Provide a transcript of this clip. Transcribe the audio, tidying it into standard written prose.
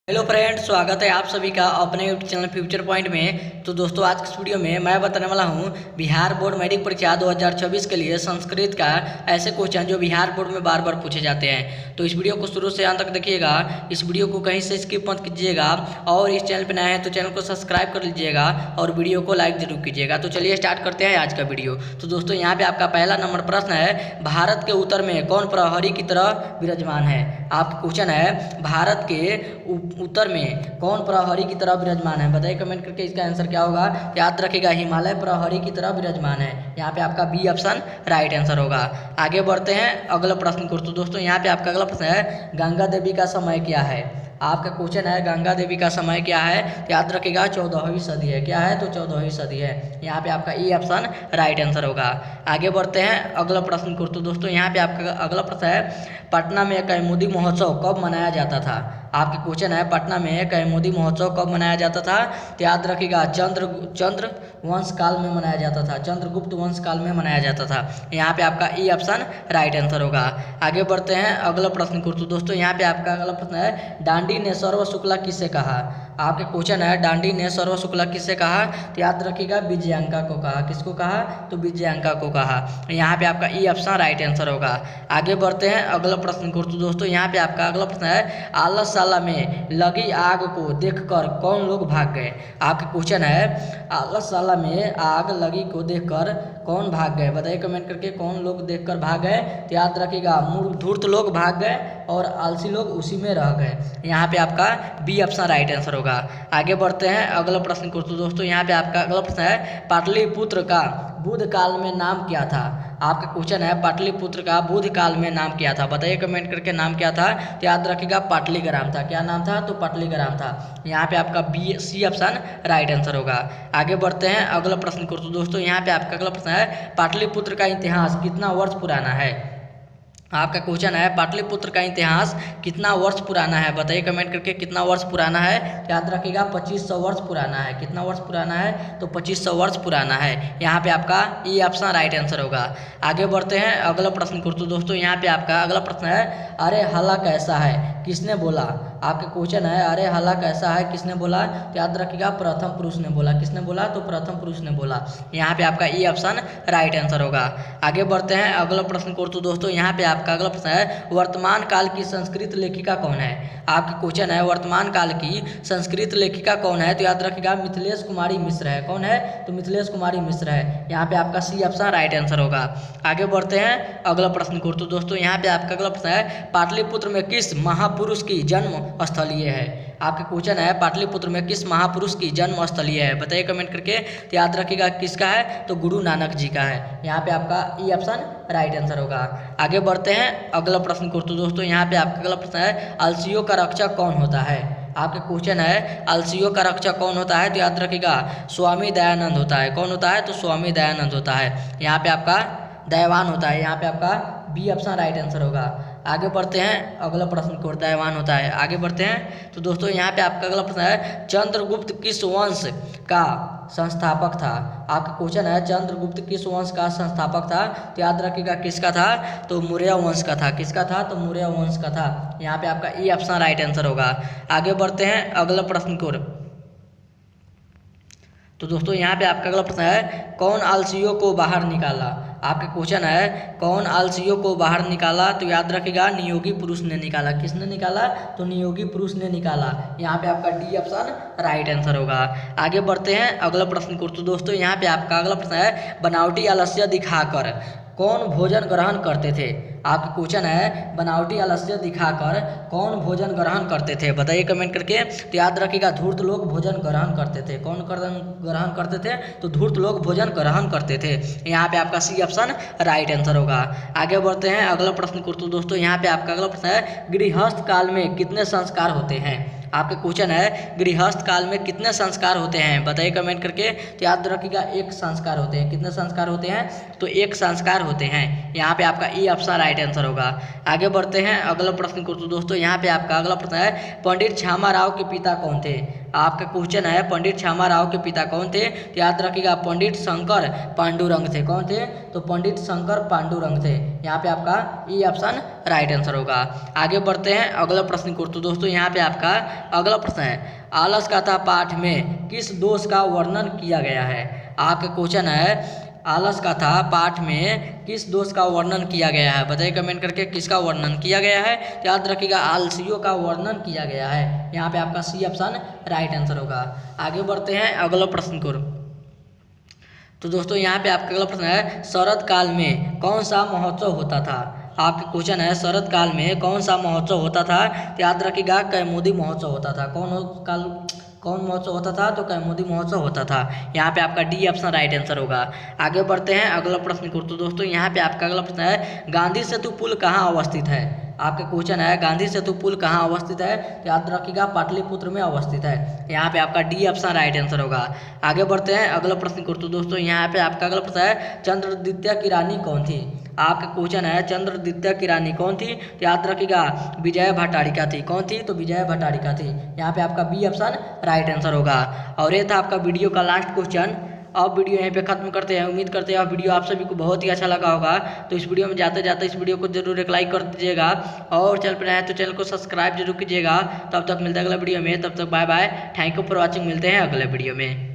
Hello friends, स्वागत है आप सभी का अपने यूट्यूब चैनल फ्यूचर पॉइंट में। तो दोस्तों, आज की इस वीडियो में मैं बताने वाला हूं बिहार बोर्ड मैट्रिक परीक्षा 2024 के लिए संस्कृत का ऐसे क्वेश्चन जो बिहार बोर्ड में बार बार पूछे जाते हैं। तो इस वीडियो को शुरू से अंत तक देखिएगा, इस वीडियो को कहीं से स्किप मत कीजिएगा और इस चैनल पर नए हैं तो चैनल को सब्सक्राइब कर लीजिएगा और वीडियो को लाइक जरूर कीजिएगा। तो चलिए स्टार्ट करते हैं आज का वीडियो। तो दोस्तों, यहाँ पे आपका पहला नंबर प्रश्न है, भारत के उत्तर में कौन प्रहरी की तरह विराजमान है। आपका क्वेश्चन है, भारत के उत्तर में कौन प्रहरी की तरह विराजमान है। बताइए कमेंट करके इसका आंसर क्या होगा। याद रखिएगा, हिमालय प्रहरी की तरह विराजमान है। यहाँ पे आपका बी ऑप्शन राइट आंसर होगा। आगे बढ़ते हैं अगला प्रश्न को। तो दोस्तों, यहाँ पे आपका अगला प्रश्न है, गंगा देवी का समय क्या है। आपका क्वेश्चन है, गंगा देवी का समय क्या है। याद रखिएगा, 14वीं सदी है। क्या है तो 14वीं सदी है। यहाँ पे आपका ई ऑप्शन राइट आंसर होगा। आगे बढ़ते हैं अगला प्रश्न को। तो दोस्तों, यहाँ पे आपका अगला प्रश्न है, पटना में कैमुदी महोत्सव कब मनाया जाता था। आपके क्वेश्चन है, पटना में कैमुदी महोत्सव कब मनाया जाता था। तो याद रखिएगा, चंद्र वंश काल में मनाया जाता था। चंद्रगुप्त वंश काल में मनाया जाता था। यहाँ पे आपका ई ऑप्शन राइट आंसर होगा। आगे बढ़ते हैं अगला प्रश्न को। तो दोस्तों, यहाँ पे आपका अगला प्रश्न है, डांडी ने सर्व शुक्ला किससे कहा। आपके क्वेश्चन है, डांडी ने सर्व शुक्ला किससे कहा। तो याद रखिएगा, विजयांका को कहा। किसको कहा तो विजयांका को कहा। यहाँ पे आपका ई ऑप्शन राइट आंसर होगा। आगे बढ़ते हैं अगला प्रश्न को। तो दोस्तों, यहाँ पे आपका अगला प्रश्न है, आलसशाला में लगी आग को देखकर कौन लोग भाग गए। आपके क्वेश्चन है, आलसशाला में आग लगी को देखकर कौन भाग गए। बताइए कमेंट करके, कौन लोग देखकर भाग गए। तो याद रखिएगा, धूर्त लोग भाग गए और आलसी लोग उसी में रह गए। यहाँ पे आपका बी ऑप्शन राइट आंसर होगा। आगे बढ़ते हैं अगला प्रश्न को। तो दोस्तों, यहाँ पे आपका अगला प्रश्न है, पाटलिपुत्र का बुद्ध काल में नाम क्या था। आपका क्वेश्चन है, पाटलिपुत्र का बुद्ध काल में नाम क्या था। बताइए कमेंट करके, नाम क्या था। तो याद रखिएगा, पाटलिग्राम था। क्या नाम था तो पाटलिग्राम था। यहाँ पे आपका सी ऑप्शन राइट आंसर होगा। आगे बढ़ते हैं अगला प्रश्न को। तो दोस्तों, यहाँ पे आपका अगला प्रश्न है, पाटलिपुत्र का इतिहास कितना वर्ष पुराना है। आपका क्वेश्चन है, पाटलिपुत्र का इतिहास कितना वर्ष पुराना है। बताइए कमेंट करके, कितना वर्ष पुराना है। याद रखिएगा, 2500 वर्ष पुराना है। कितना वर्ष पुराना है तो 2500 वर्ष पुराना है। यहाँ पे आपका ई ऑप्शन राइट आंसर होगा। आगे बढ़ते हैं अगला प्रश्न को। तो दोस्तों, यहाँ पे आपका अगला प्रश्न है, अरे हला कैसा है किसने बोला। आपके क्वेश्चन है, अरे हला कैसा है किसने बोला। तो याद रखिएगा, प्रथम पुरुष ने बोला। किसने बोला तो प्रथम पुरुष ने बोला। यहाँ पे आपका ई ऑप्शन राइट आंसर होगा। आगे बढ़ते हैं अगला प्रश्न को। तो दोस्तों, यहाँ पे आपका अगला प्रश्न है, वर्तमान काल की संस्कृत लेखिका कौन है। आपके क्वेश्चन है, वर्तमान काल की संस्कृत लेखिका कौन है। तो याद रखिएगा, मिथिलेश कुमारी मिश्र है। कौन है तो मिथिलेश कुमारी मिश्र है। यहाँ पे आपका सी ऑप्शन राइट आंसर होगा। आगे बढ़ते हैं अगला प्रश्न को। तो दोस्तों, यहाँ पे आपका अगला प्रश्न है, पाटलिपुत्र में किस महापुरुष की जन्म स्थलीय है। आपके क्वेश्चन है, पाटलिपुत्र में किस महापुरुष की जन्म स्थलीय है। बताइए कमेंट करके। तो याद रखिएगा, किसका है तो गुरु नानक जी का है। यहाँ पे आपका ई ऑप्शन राइट आंसर होगा। आगे बढ़ते हैं अगला प्रश्न को। तो दोस्तों, यहाँ पे आपका अगला प्रश्न है, अलसियों का रक्षक कौन होता है। आपके क्वेश्चन है, अलसियों का रक्षक कौन होता है। तो याद रखिएगा, स्वामी दयानंद होता है। कौन होता है तो स्वामी दयानंद होता है। यहाँ पे आपका दयावान होता है। यहाँ पे आपका बी ऑप्शन राइट आंसर होगा। आगे बढ़ते हैं अगला प्रश्न को, दयावान होता है। आगे बढ़ते हैं। तो दोस्तों, यहाँ पे आपका अगला प्रश्न है, चंद्रगुप्त किस वंश का संस्थापक था। आपका क्वेश्चन है, चंद्रगुप्त किस वंश का संस्थापक था। तो याद रखिएगा, किसका था तो मौर्य वंश का था। किसका था तो मौर्य वंश का था। यहाँ पे आपका ई ऑप्शन राइट आंसर होगा। आगे बढ़ते हैं अगला प्रश्न को। तो दोस्तों, यहाँ पे आपका अगला प्रश्न है, कौन आलसियों को बाहर निकाला। आपके क्वेश्चन है, कौन आलसियों को बाहर निकाला। तो याद रखिएगा, नियोगी पुरुष ने निकाला। किसने निकाला तो नियोगी पुरुष ने निकाला। यहाँ पे आपका डी ऑप्शन राइट आंसर होगा। आगे बढ़ते हैं अगला प्रश्न को। तो दोस्तों, यहाँ पे आपका अगला प्रश्न है, बनावटी आलस्य दिखाकर कौन भोजन ग्रहण करते थे। आपका क्वेश्चन है, बनावटी आलस्य दिखाकर कौन भोजन ग्रहण करते थे। बताइए कमेंट करके। तो याद रखिएगा, धूर्त लोग भोजन ग्रहण करते थे। कौन ग्रहण करते थे तो धूर्त लोग भोजन ग्रहण करते थे। यहाँ पे आपका सी ऑप्शन राइट आंसर होगा। आगे बढ़ते हैं अगला प्रश्न को। तो दोस्तों, यहाँ पे आपका अगला प्रश्न है, गृहस्थ काल में कितने संस्कार होते हैं। आपके क्वेश्चन है, गृहस्थ काल में कितने संस्कार होते हैं। बताइए कमेंट करके। तो याद रखिएगा, एक संस्कार होते हैं। कितने संस्कार होते हैं तो एक संस्कार होते हैं। यहाँ पे आपका ई ऑप्शन राइट आंसर होगा। आगे बढ़ते हैं अगला प्रश्न को। तो दोस्तों, यहाँ पे आपका अगला प्रश्न है, पंडित छामा राव के पिता कौन थे। आपका क्वेश्चन है पंडित श्यामा राव के पिता कौन थे? तो याद रखिएगा पंडित शंकर पांडुरंग थे। कौन थे? तो पंडित शंकर पांडुरंग थे। यहाँ पे आपका ई ऑप्शन राइट आंसर होगा। आगे बढ़ते हैं अगला प्रश्न को। तो दोस्तों यहाँ पे आपका अगला प्रश्न है आलस कथा पाठ में किस दोष का वर्णन किया गया है? आपका क्वेश्चन है आलस कथा पाठ में किस दोष का वर्णन किया गया है? बताइए कमेंट करके किसका वर्णन किया गया है। तो याद रखिएगा आलसियों का वर्णन किया गया है। यहाँ पे आपका सी ऑप्शन राइट आंसर होगा। आगे बढ़ते हैं अगला प्रश्न को। तो दोस्तों यहाँ पे आपका अगला प्रश्न है शरद काल में कौन सा महोत्सव होता था? आपका क्वेश्चन है शरद काल में कौन सा महोत्सव होता था? तो याद रखिएगा कैमुदी महोत्सव होता था। कौन महोत्सव होता था? तो कैमुदी महोत्सव होता था। यहाँ पे आपका डी ऑप्शन राइट आंसर होगा। आगे बढ़ते हैं अगला प्रश्न को। तो दोस्तों यहाँ पे आपका अगला प्रश्न है गांधी सेतु पुल कहाँ अवस्थित है? आपका क्वेश्चन है गांधी सेतु पुल कहाँ अवस्थित है? तो याद रखिएगा पाटलिपुत्र में अवस्थित है। यहाँ पे आपका डी ऑप्शन राइट आंसर होगा। आगे बढ़ते हैं अगला प्रश्न को। तो दोस्तों यहाँ पे आपका अगला प्रश्न है चंद्रदित्या की रानी कौन थी? आपका क्वेश्चन है चंद्रदित्या की रानी कौन थी? तो याद रखिएगा विजय भट्टारिका थी। कौन थी? तो विजय भट्टारिका थी। यहाँ पे आपका बी ऑप्शन राइट आंसर होगा। और ये था आपका वीडियो का लास्ट क्वेश्चन। अब वीडियो यहीं पे खत्म करते हैं। उम्मीद करते हैं वीडियो आप सभी को बहुत ही अच्छा लगा होगा। तो इस वीडियो में जाते जाते इस वीडियो को जरूर एक लाइक कर दीजिएगा और चैनल पर नया है तो चैनल को सब्सक्राइब जरूर कीजिएगा। तब तक मिलते हैं अगले वीडियो में। तब तक bye bye. Thank you for watching. मिलते हैं अगले वीडियो में।